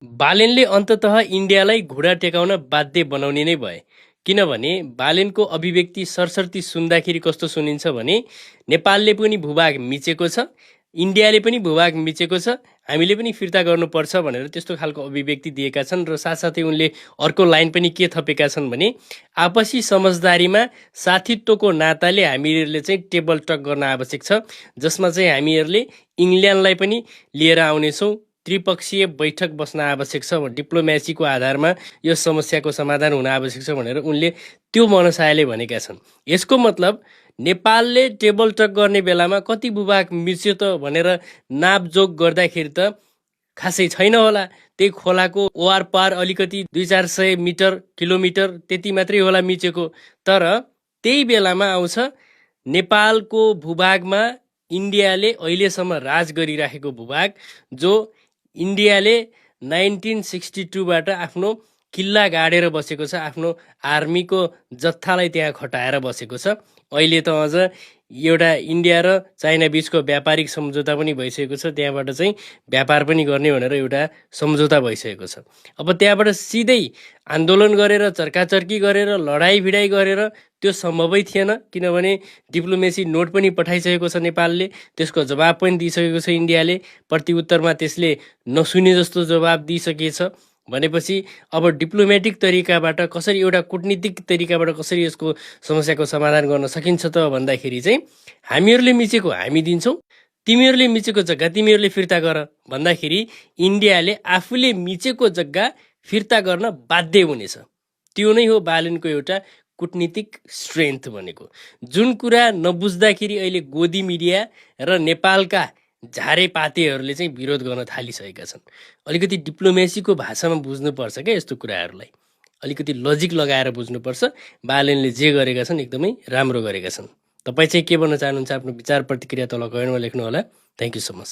बालेनले अन्ततः इन्डियालाई घुँडा टेकाउन बाध्य बनाउने नै भए। किनभने बालेनको अभिव्यक्ति सरसर्ती सुन्दाखेरि कस्तो सुनिन्छ भने नेपालले पनि भूभाग मिचेको छ, इन्डियाले पनि भूभाग मिचेको छ, हामीले पनि फिर्ता गर्नुपर्छ भनेर त्यस्तो खालको अभिव्यक्ति दिएका छन्। र साथसाथै उनले अर्को लाइन पनि के थपेका छन् भने आपसी समझदारीमा साथीत्वको नाताले हामीहरूले चाहिँ टेबल टक गर्न आवश्यक छ, जसमा चाहिँ हामीहरूले इङ्ल्यान्डलाई पनि लिएर आउनेछौँ, त्रिपक्षीय बैठक बस्न आवश्यक छ, डिप्लोमेसीको आधारमा यो समस्याको समाधान हुन आवश्यक छ भनेर उनले त्यो मनसायले भनेका छन्। यसको मतलब नेपालले टेबल टक गर्ने बेलामा कति भूभाग मिच्यो त भनेर नापजोक गर्दाखेरि त खासै छैन होला। त्यही खोलाको ओआर पार अलिकति 200-400 मिटर किलोमिटर त्यति मात्रै होला मिचेको। तर त्यही बेलामा आउँछ नेपालको भूभागमा इन्डियाले अहिलेसम्म राज गरिराखेको भूभाग, जो इन्डियाले 1962बाट आफ्नो किल्ला गाडेर बसेको छ, आफ्नो आर्मीको जत्थालाई त्यहाँ खटाएर बसेको छ। अहिले त अझ एउटा इन्डिया र चाइना बिचको व्यापारिक सम्झौता पनि भइसकेको छ, त्यहाँबाट चाहिँ व्यापार पनि गर्ने भनेर एउटा सम्झौता भइसकेको छ। अब त्यहाँबाट सिधै आन्दोलन गरेर चर्काचर्की गरेर लडाइँ भिडाइ गरेर त्यो सम्भवै थिएन, किनभने डिप्लोमेसी नोट पनि पठाइसकेको छ नेपालले, त्यसको जवाब पनि दिइसकेको छ इन्डियाले, प्रत्युत्तरमा त्यसले नसुने जस्तो जवाब दिइसकेछ। भनेपछि अब डिप्लोमेटिक तरिकाबाट कसरी, एउटा कूटनीतिक तरिकाबाट कसरी यसको समस्याको समाधान गर्न सकिन्छ त भन्दाखेरि चाहिँ हामीहरूले मिचेको हामी दिन्छौँ, तिमीहरूले मिचेको जग्गा तिमीहरूले फिर्ता गर भन्दाखेरि इन्डियाले आफूले मिचेको जग्गा फिर्ता गर्न बाध्य हुनेछ। त्यो नै हो बालेनको एउटा कूटनीतिक स्ट्रेन्थ भनेको। जुन कुरा नबुझ्दाखेरि अहिले गोदी मिडिया र नेपालका झारेपातेहरूले चाहिँ विरोध गर्न थालिसकेका छन्। अलिकति डिप्लोमेसीको भाषामा बुझ्नुपर्छ क्या यस्तो कुराहरूलाई, अलिकति लजिक लगाएर बुझ्नुपर्छ। बालेनले जे गरेका छन् एकदमै राम्रो गरेका छन्। तपाईँ चाहिँ के भन्न चाहनुहुन्छ? आफ्नो विचार प्रतिक्रिया तल कमेन्टमा लेख्नु होला। Thank you so much.